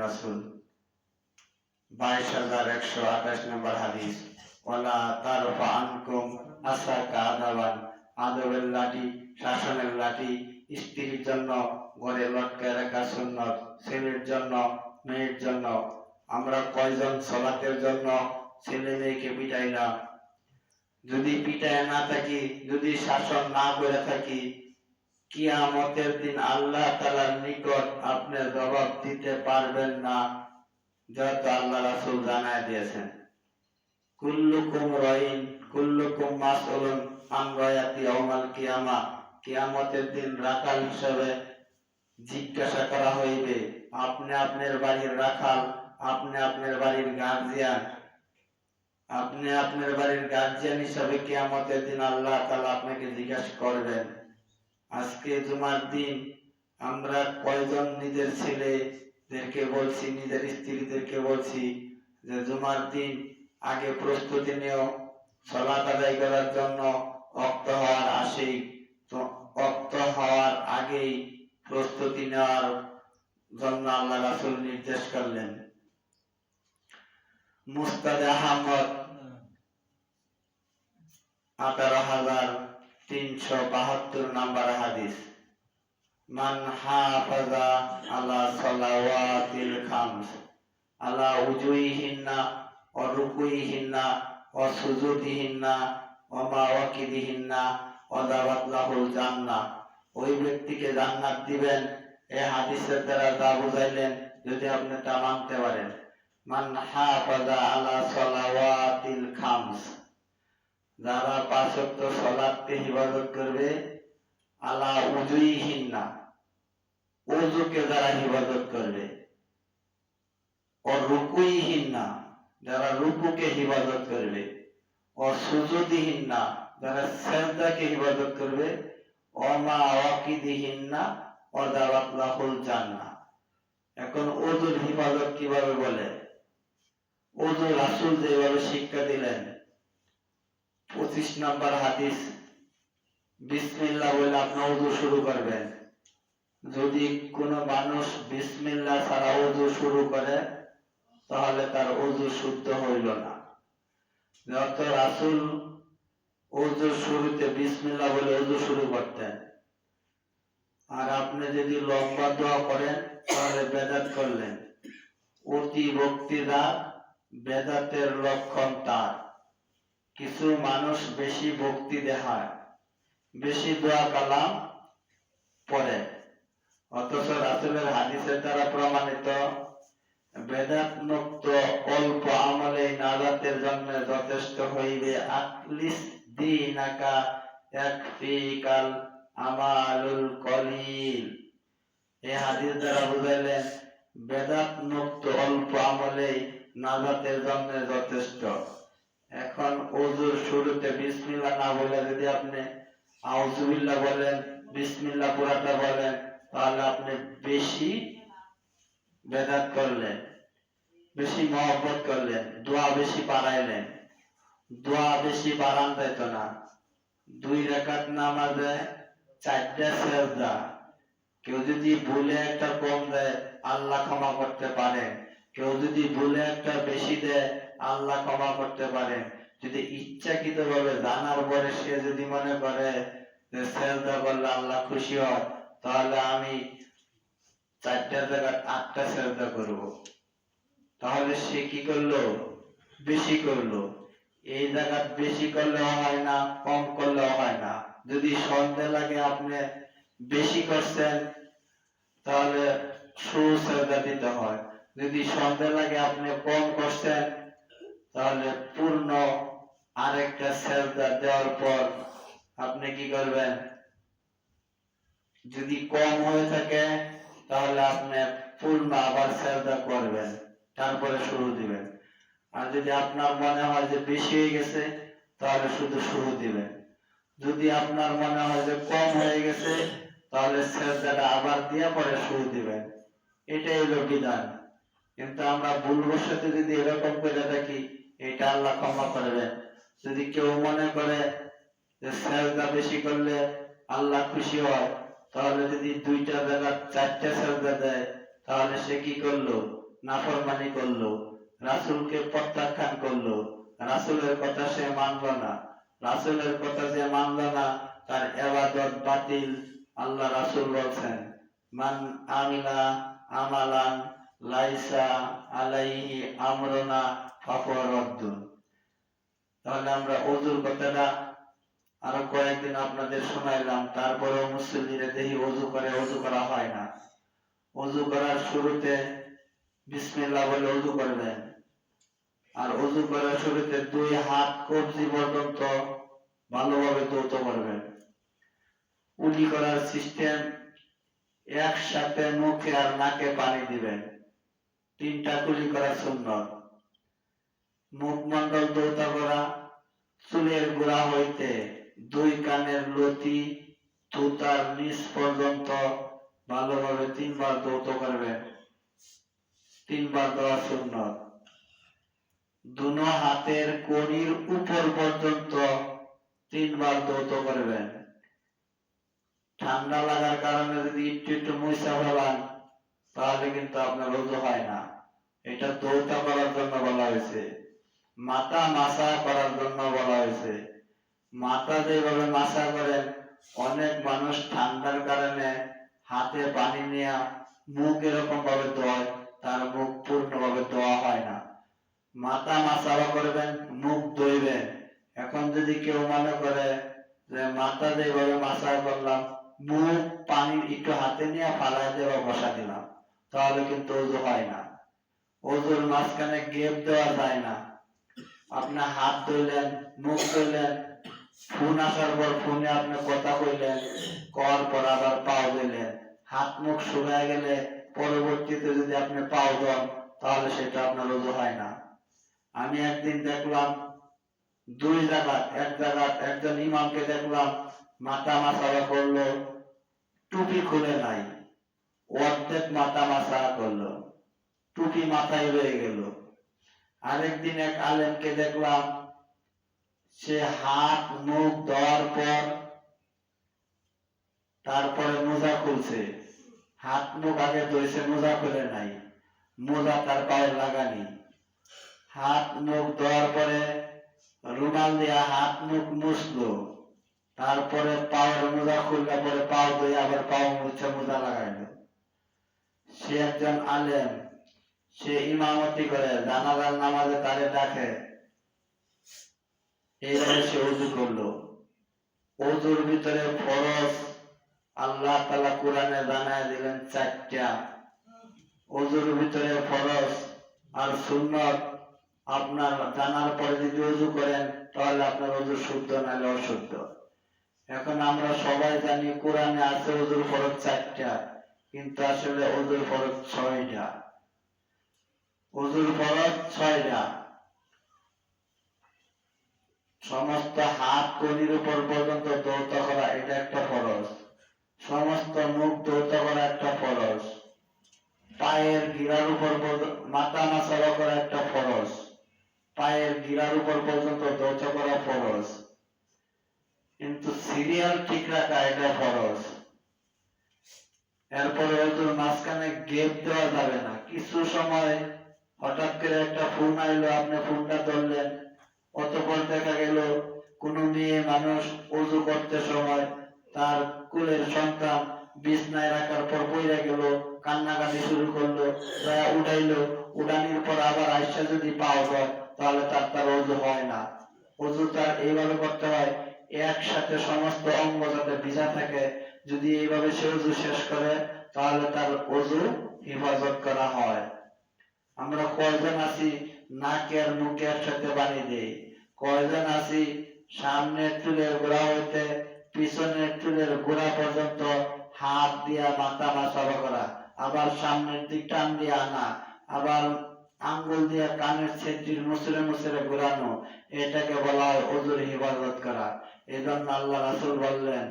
রাসূল 22,128 নম্বর হাদিস, ওয়ালা তারফা আনকুম আসাকা আদাবান, আদবের লাঠি, শাসনের লাঠি স্ত্রীর জন্য ঘরে লটকায় রাখা সুন্নত, ছেলের জন্য, মেয়ের জন্য। আমরা কয়জন সালাতের জন্য ছেলে মেয়েকে পিটাইলাম? যদি পিটায় না থাকি, যদি শাসন না করে থাকি, কিয়ামতের দিন আল্লাহ তাআলার নিকট আপনি জবাব দিতে পারবেন না, যত আল্লাহ রাসূল জানায় দিয়েছেন। কুল্লুকুম রাইন কুল্লুকুম মাসউলুন আন রায়াতি ইয়াউমাল কিয়ামা, কিয়ামতের দিন রাখাল হিসেবে জিজ্ঞাসা করা হইবে। আপনি আপনার বাড়ির রাখাল, আপনি আপনার বাড়ির গার্জিয়ান, আপনি আপনার বাড়ির গার্জিয়ান হিসাবে কিয়ামতের দিন আল্লাহ তাআলা আপনাকে জিজ্ঞাসা করবেন। আজকে জুমার দিন আমরা কয়জন নিজের ছেলেদেরকে বলছি, নিজের স্ত্রীদেরকে বলছি যে জুমার দিন আগে প্রস্তুতি নিও, সালাত আদায় করার জন্য ওয়াক্ত হওয়ার আগেই প্রস্তুতি নেওয়ার জন্য আল্লাহ রাসূল নির্দেশ করলেন। মুস্তাদ আহমদ 18,372 নম্বর হাদিস, মান হাফাজা আলা সালাওয়াতিল খামস আলা উজুহিন্না ওয়া রুকুইহিন্না ওয়া সুজুদিহিন্না ওয়া মাওয়াকিদিহিন্না ওয়া দাওয়াত লাহুল জান্নাহ, ওই ব্যক্তিকে জান্নাত দিবেন। এই হাদিসের দ্বারা যা বুঝাইলেন যদি আপনি তা মানতে পারেন। মান হাফাজা আলা সালাওয়াতিল খামস, যারা 5 ওয়াক্ত সালাতকে হিফাজত করবে, আলা উজুহিন্না, ওযুকে যারা হিফাজত করবে, ও রুকুইহিন্না, যারা রুকুকে হিফাজত করবে, ও সুজুদিহিন্না, যারা সিজদাকে হিফাজত করবে, ও মাওয়াকিদিহিন্না ওয়া দাওয়াত লাহুল জান্নাহ। এখন ওযুর হিফাজত কিভাবে বলে? ওযু রাসূল যেভাবে শিক্ষা দিলেন, 25 নম্বর হাদিস, বিসমিল্লাহ বলে আপনি ওযু শুরু করবেন। যদি কোনো মানুষ বিসমিল্লাহ ছাড়া ওযু শুরু করে তাহলে তার ওযু শুদ্ধ হইল না। যত রাসূল ওযুর শুরুতে বিসমিল্লাহ বলে ওযু শুরু করতেন, আর আপনি যদি লম্বা দোয়া করেন তাহলে বেদাত করলেন। অতি বক্তৃতা বেদাতের লক্ষণ তার। কিছু মানুষ বেশি ভক্তি দেখায়, বেশি দোয়া কালাম পড়ে, অথচ রাসূলের হাদিসের দ্বারা প্রমাণিত বেদাত মুক্ত অল্প আমলে নাজাতের জন্য যথেষ্ট হইবে। আকলিস দীনাকা ইয়াকফিকাল আমালুল কলিল। এই হাদিস দ্বারা বুঝাইলেন বেদাত মুক্ত অল্প আমলে নাজাতের জন্য যথেষ্ট। এখন ওযুর শুরুতে বিসমিল্লাহ না বলে যদি আপনি আউযুবিল্লাহ বলেন, বিসমিল্লাহ পুরাটা বলেন, তাহলে আপনি বেশি বেদাত করলেন, বেশি মহব্বত করলেন, দোয়া বেশি বাড়াইলেন। দোয়া বেশি বাড়ান যাইত না। 2 রাকাত নামাজে 4টা সিজদা, কেউ যদি ভুলে একটা কম দেয় আল্লাহ ক্ষমা করতে পারেন, কেউ যদি ভুলে একটা বেশি দেয় আল্লাহ ক্ষমা করতে পারেন। যদি ইচ্ছাকৃতভাবে জানার পরে সে যদি মনে করে যে সিজদা করলে আল্লাহ খুশি হয়, তাহলে আমি 4টার জায়গায় 8টা সিজদা করব, তাহলে সে কি করলো? বেশি করলো। এই জায়গা বেশি করলেও হয় না, কম করলেও হয় না। যদি সন্দেহ লাগে আপনি বেশি করছেন তাহলে সুসজদা দিতে হয়। যদি সন্দেহ লাগে আপনি কম করছেন তাহলে পূর্ণ আরেকটা সিজদা দেওয়ার পর আপনি কি করবেন? যদি কম হয়ে থাকে তাহলে আপনি পূর্ণ আবার সিজদা করবেন, তারপরে শুরু দিবেন। আর যদি আপনার মনে হয় যে বেশি হয়ে গেছে তাহলে শুধু শুরু দিবেন। যদি আপনার মনে হয় যে কম হয়ে গেছে তাহলে সিজদাটা আবার দিয়ে পরে শুরু দিবেন। এটাই হলো বিধান। কিন্তু আমরা ভুলবশত যদি এরকম করে থাকি, এটা আল্লাহ ক্ষমা করবেন। যদি কেউ মনে করে যে সিজদা বেশি করলে আল্লাহ খুশি হয়, তাহলে যদি 2টা জায়গা 4টা সিজদা দেয় তাহলে সে কি করলো? নাফরমানি করলো, রাসূলকে প্রত্যাখ্যান করলো, রাসূলের কথা সে মানল না, রাসূলের কথা যে মানল না তার ইবাদত বাতিল। আল্লাহ রাসূল বলছেন, মান আমিলা আমালান লাইসা আলাইহি আমরুনা ফাহুয়া রাদ্দুন। তাহলে আমরা ওযুর কথাটা আরো কয়েকদিন আপনাদের শোনাইলাম, তারপরেও মুসল্লিরা দেখি ওযু করে, ওযু করা হয় না। ওযু করার শুরুতে বিসমিল্লাহ বলে ওযু করবেন, আর ওযু করার শুরুতে দুই হাত কবজি পর্যন্ত ভালোভাবে ধৌত করবেন। কুলি করার সিস্টেম, একসাথে মুখে আর নাকে পানি দিবেন। 3টা কুলি করা সুন্নত। মুখমণ্ডল ধৌত করা, চুলের গোড়া হইতে 2 কানের লতি থুতার নিচ পর্যন্ত ভালোভাবে 3 বার ধৌত করবেন। 3 বার দেওয়া সুন্নত। দুনো হাতের কড়ির উপর পর্যন্ত 3 বার ধৌত করবেন। ঠান্ডা লাগার কারণে যদি একটু মুছা ফেলান তাহলে কিন্তু আপনার ওযু হয় না। এটা ধৌত করার জন্য বলা হয়েছে, মাথা মাসা করার জন্য বলা হয়েছে। মাথা যেভাবে মাসা করেন, অনেক মানুষ ঠান্ডার কারণে হাতে পানি নিয়ে মুখ এরকম ভাবে ধোয়, তার মুখ পূর্ণভাবে ধোয়া হয় না। মাথা মাসাও করবেন, মুখ ধুইবেন। এখন যদি কেউ মনে করে যে মাথা যেভাবে মাসা করলাম, মুখ পানি একটু হাতে নিয়ে ফালাই দেওয়া বসা দিলাম, তাহলে কিন্তু ওযু হয় না। ওযুর মাঝখানে গ্যাপ দেওয়া যায় না। আপনি হাত ধুইলেন, মুখ ধুইলেন, ফোন আসার পর ফোনে আপনি কথা কইলেন, কর পর আবার পাও দিলেন, হাত মুখ শুকায় গেলে পরবর্তীতে যদি আপনি পাও দেন তাহলে সেটা আপনার ওযু হয় না। আমি একদিন দেখলাম 2 জায়গায়, এক জায়গায় একজন ইমামকে দেখলাম মাথা মাসা করলো, টুপি খুলে নাই, অর্ধেক মাথা মাসা করলো, টুপি মাথায় রয়ে গেল। আরেকদিন এক আলেমকে দেখলাম সে হাত মুখ ধোয়ার পর তারপরে মোজা খুলছে। হাত মুখ আগে ধুইছে, মোজা খুলে নাই, মোজা তার পায়ে লাগানি। হাত মুখ ধোয়ার পরে রুমাল দিয়ে হাত মুখ মুছলো, তারপরে পায়ের মোজা খুললে পরে পাও ধুয়ে আবার পাও মুছে মোজা লাগাইলো। সে একজন আলেম, সে ইমামতি করে, জানাজার নামাজে তারে ডাকে, এইভাবে সে ওযু করলো। ওযুর ভিতরে ফরজ আল্লাহ তাআলা কোরআনে জানায় দিলেন 4টা। ওযুর ভিতরে ফরজ আর সুন্নত আপনার জানার পরে যদি ওযু করেন তাহলে আপনার ওযু শুদ্ধ নাহলে অশুদ্ধ। এখন আমরা সবাই জানি কোরআনে আছে ওযুর ফরজ 4টা, কিন্তু আসলে ওযুর ফরজ 6টা। ওযুর ফরজ 6টা। সমস্ত হাত কড়ির উপর পর্যন্ত ধৌত করা, এটা একটা ফরজ। সমস্ত মুখ ধৌত করা একটা ফরজ। পায়ের গিরার উপর মাথা মাসা করা একটা ফরজ। পায়ের গিরার উপর পর্যন্ত ধৌত করা ফরজ। কিন্তু সিরিয়াল ঠিক রাখা এটা ফরজ। এরপরে ওযুর মাঝখানে গ্যাপ দেওয়া যাবে না। কিছু সময় হঠাৎ করে একটা ফোন আইলো, আপনি ফোনটা ধরলেন, অতঃপর দেখা গেল কোন মেয়ে মানুষ ওযু করতে সময় তার কোলের সন্তান বিছনায় রাখার পর পড়ে গেল, কান্নাকাটি শুরু করলো, উঠাইলো, উঠানির পর আবার আইসা যদি পাও হয় তাহলে তার ওযু হয় না। ওযু তার এইভাবে করতে হয়, একসাথে সমস্ত অঙ্গ যাতে ভিজা থাকে। যদি এইভাবে সে ওযু শেষ করে তাহলে তার ওযু হেফাজত করা হয়। আমরা কয়জন আছি নাকে আর মুখে একসাথে পানি দেই, কয়জন আছি সামনের চুলের গোড়া হইতে পিছনের চুলের গোড়া পর্যন্ত হাত দিয়া মাথা মাসা করা, আবার সামনের দিক টান দিয়ে আনা, আবার আঙ্গুল দিয়ে কানের ছেত্রীর মুসরে মুসরে ঘোরানো, এটাকে বলা হয় ওযুর হেফাজত করা। এজন্য আল্লাহ রাসূল বললেন,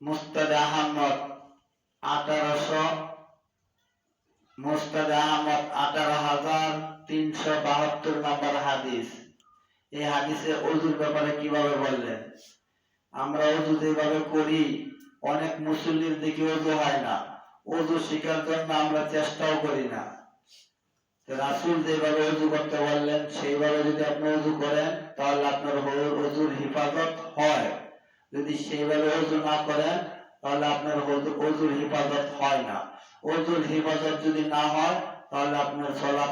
মুস্তাদ আহমদ 18,372 নম্বর হাদিস। এই হাদিসে ওযুর ব্যাপারে কিভাবে বললেন। আমরা ওযু যেভাবে করি, অনেক মুসল্লির দেখি ওযু হয় না। ওযু শেখার জন্য আমরা চেষ্টাও করি না। রাসূল যেভাবে ওযু করতে বললেন সেইভাবে যদি আপনি ওযু করেন তাহলে আপনার ওযুর হিফাজত হয়। যদি সেইভাবে ওযু না করেন তাহলে আপনার ওযুর হিফাজত হয় না। ওযুর হিফাজত যদি না হয় তাহলে আপনার সালাত